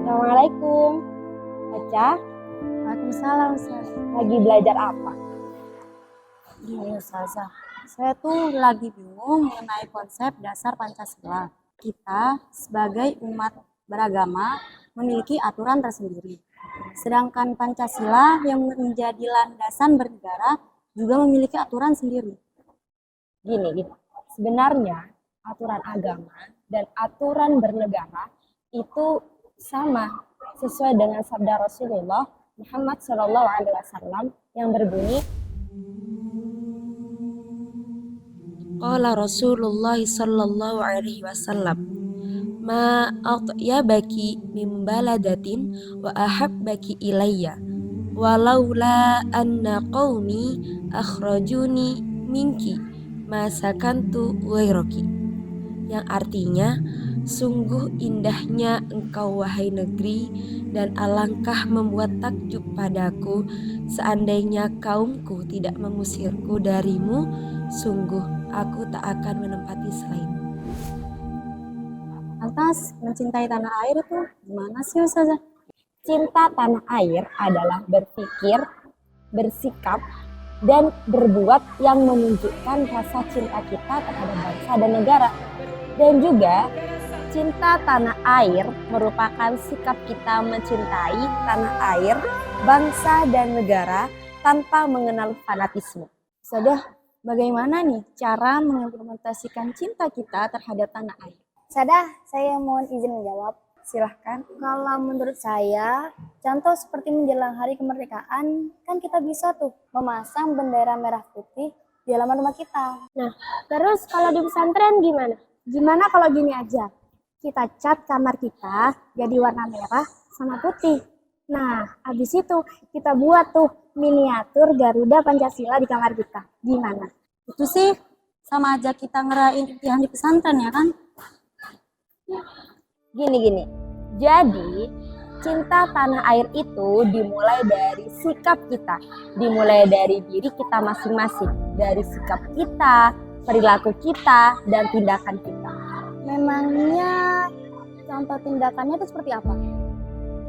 Assalamualaikum. Baca, Waalaikumsalam, Ustaz. lagi belajar apa? Gini, Ustazah. Saya tuh lagi bingung mengenai konsep dasar Pancasila. Kita sebagai umat beragama memiliki aturan tersendiri. Sedangkan Pancasila yang menjadi landasan bernegara juga memiliki aturan sendiri. Gini. Sebenarnya aturan agama dan aturan bernegara itu sama, sesuai dengan sabda Rasulullah Muhammad SAW yang berbunyi, Qala Rasulullah sallallahu alaihi wasallam, ma atyabaki min baladatin wa ahabbaki ilayya walaula anna qaumi akhrajuni minki ma sakantu ghairaki, yang artinya, sungguh indahnya engkau wahai negeri, dan alangkah membuat takjub padaku seandainya kaumku tidak mengusirku darimu, sungguh aku tak akan menempati selainmu. Lantas, mencintai tanah air itu gimana sih, Ustazah? cinta tanah air adalah berpikir, bersikap, dan berbuat yang menunjukkan rasa cinta kita terhadap bangsa dan negara. Dan juga cinta tanah air merupakan sikap kita mencintai tanah air, bangsa, dan negara tanpa mengenal fanatisme. Ustazah, bagaimana nih cara mengimplementasikan cinta kita terhadap tanah air? Saya mohon izin menjawab. Silahkan. Kalau menurut saya, contoh seperti menjelang hari kemerdekaan, kan kita bisa tuh memasang bendera merah putih di halaman rumah kita. Nah, terus kalau di pesantren gimana? Gimana kalau gini aja? Kita cat kamar kita jadi warna merah sama putih. Nah, habis itu kita buat tuh miniatur Garuda Pancasila di kamar kita. Gimana? Itu sih sama aja kita ngerayain impian di pesantren, ya kan? Gini. Jadi, cinta tanah air itu dimulai dari sikap kita, dimulai dari diri kita masing-masing, dari sikap kita, perilaku kita, dan tindakan kita. Memangnya contoh tindakannya itu seperti apa?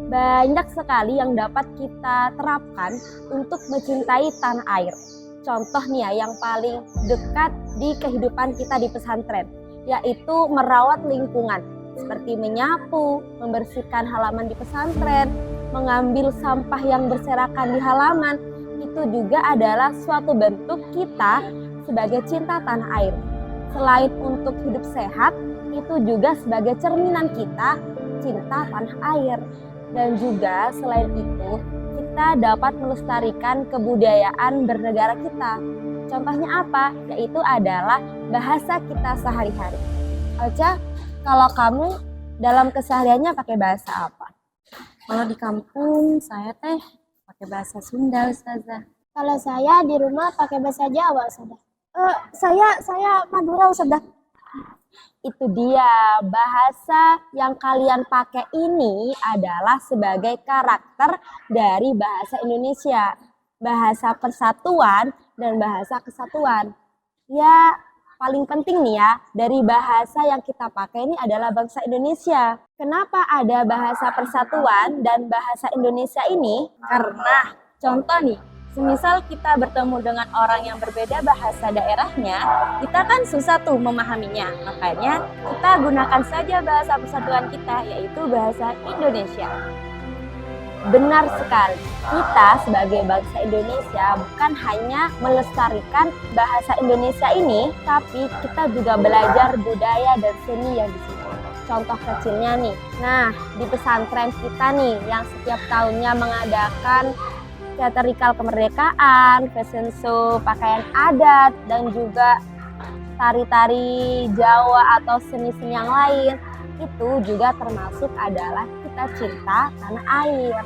Banyak sekali yang dapat kita terapkan untuk mencintai tanah air. Contoh nih ya, yang paling dekat di kehidupan kita di pesantren, yaitu merawat lingkungan, seperti menyapu, membersihkan halaman di pesantren, mengambil sampah yang berserakan di halaman. Itu juga adalah suatu bentuk kita sebagai cinta tanah air. Selain untuk hidup sehat, itu juga sebagai cerminan kita cinta tanah air. Dan juga selain itu, kita dapat melestarikan kebudayaan bernegara kita. Contohnya apa? Yaitu adalah bahasa kita sehari-hari. Alca, kalau kamu dalam kesehariannya pakai bahasa apa? Kalau di kampung, saya pakai bahasa Sunda, Ustazah. Kalau saya di rumah pakai bahasa Jawa, Ustazah. Saya Madura, Ustazah. Itu dia, bahasa yang kalian pakai ini adalah sebagai karakter dari bahasa Indonesia. Bahasa persatuan dan bahasa kesatuan. Ya, paling penting nih ya, dari bahasa yang kita pakai ini adalah bahasa Indonesia. Kenapa ada bahasa persatuan dan bahasa Indonesia ini? Karena contoh nih, semisal kita bertemu dengan orang yang berbeda bahasa daerahnya, kita kan susah tuh memahaminya. Makanya kita gunakan saja bahasa persatuan kita, yaitu bahasa Indonesia. Benar sekali, kita sebagai bangsa Indonesia bukan hanya melestarikan bahasa Indonesia ini, tapi kita juga belajar budaya dan seni yang di sini. Contoh kecilnya nih, nah di pesantren kita nih yang setiap tahunnya mengadakan teatrikal kemerdekaan, fashion show, pakaian adat, dan juga tari-tari Jawa atau seni-seni yang lain. Itu juga termasuk adalah kita cinta tanah air.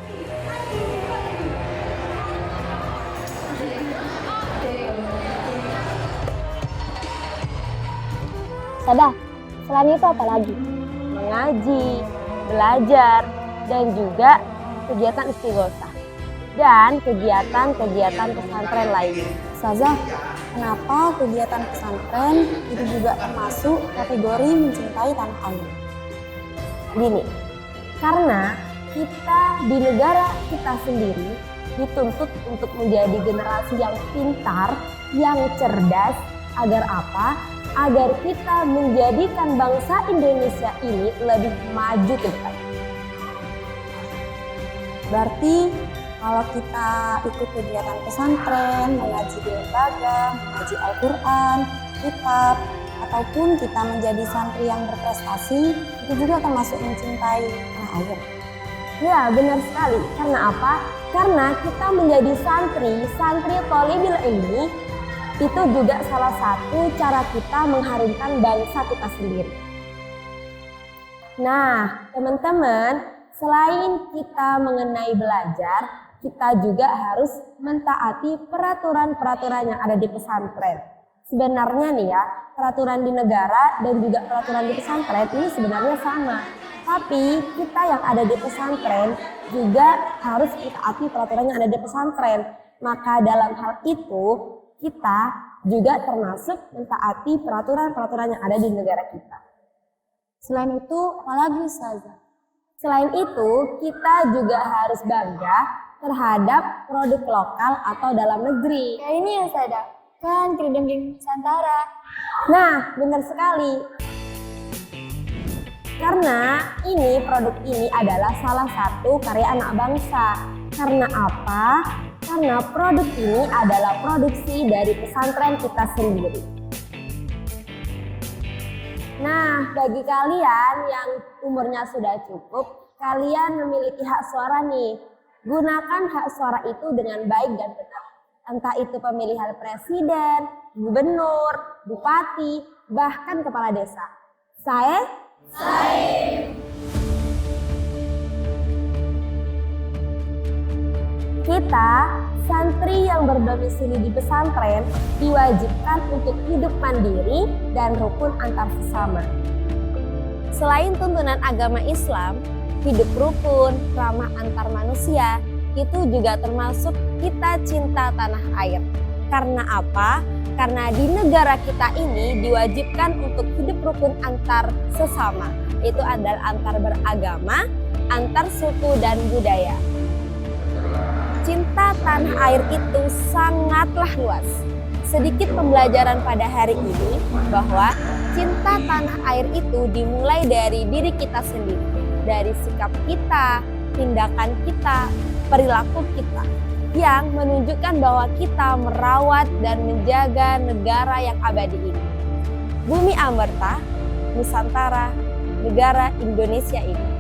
Selain itu apa lagi? Mengaji, belajar, dan juga kegiatan istighosah. Dan kegiatan-kegiatan pesantren lainnya. Ustazah, kenapa kegiatan pesantren itu juga termasuk kategori mencintai tanah air? Gini, karena kita di negara kita sendiri dituntut untuk menjadi generasi yang pintar, yang cerdas, agar apa? Agar kita menjadikan bangsa Indonesia ini lebih maju ke depan. Berarti kalau kita ikut kegiatan pesantren, mengaji di lembaga, mengaji Al-Quran, kitab, ataupun kita menjadi santri yang berprestasi, itu juga termasuk mencintai tanah air. Ya, benar sekali. Karena apa? Karena kita menjadi santri Thalibul Ilmi, itu juga salah satu cara kita mengharumkan bangsa kita sendiri. Nah, teman-teman, selain kita mengenai belajar, kita juga harus mentaati peraturan-peraturan yang ada di pesantren. Sebenarnya nih ya, peraturan di negara dan juga peraturan di pesantren ini sebenarnya sama. Tapi kita yang ada di pesantren juga harus taati peraturan yang ada di pesantren. Maka dalam hal itu kita juga termasuk mentaati peraturan-peraturan yang ada di negara kita. Selain itu, apalagi Ustazah? Selain itu, kita juga harus bangga terhadap produk lokal atau dalam negeri. Kayak ini ya Ustazah, kan kerudung Nusantara. Nah, benar sekali. Karena produk ini adalah salah satu karya anak bangsa. Karena apa? Karena produk ini adalah produksi dari pesantren kita sendiri. Nah, bagi kalian yang umurnya sudah cukup, kalian memiliki hak suara nih. Gunakan hak suara itu dengan baik dan benar. Entah itu pemilihan presiden, gubernur, bupati, bahkan kepala desa. Saya. Kita, santri yang berdomisili di pesantren, diwajibkan untuk hidup mandiri dan rukun antar sesama. Selain tuntunan agama Islam, hidup rukun, ramah antar manusia, itu juga termasuk kita cinta tanah air. Karena apa? Karena di negara kita ini diwajibkan untuk hidup rukun antar sesama. Itu adalah antar beragama, antar suku dan budaya. Cinta tanah air itu sangatlah luas. Sedikit pembelajaran pada hari ini bahwa cinta tanah air itu dimulai dari diri kita sendiri. Dari sikap kita, tindakan kita, perilaku kita. Yang menunjukkan bahwa kita merawat dan menjaga negara yang abadi ini. Bumi Amerta, Nusantara, negara Indonesia ini.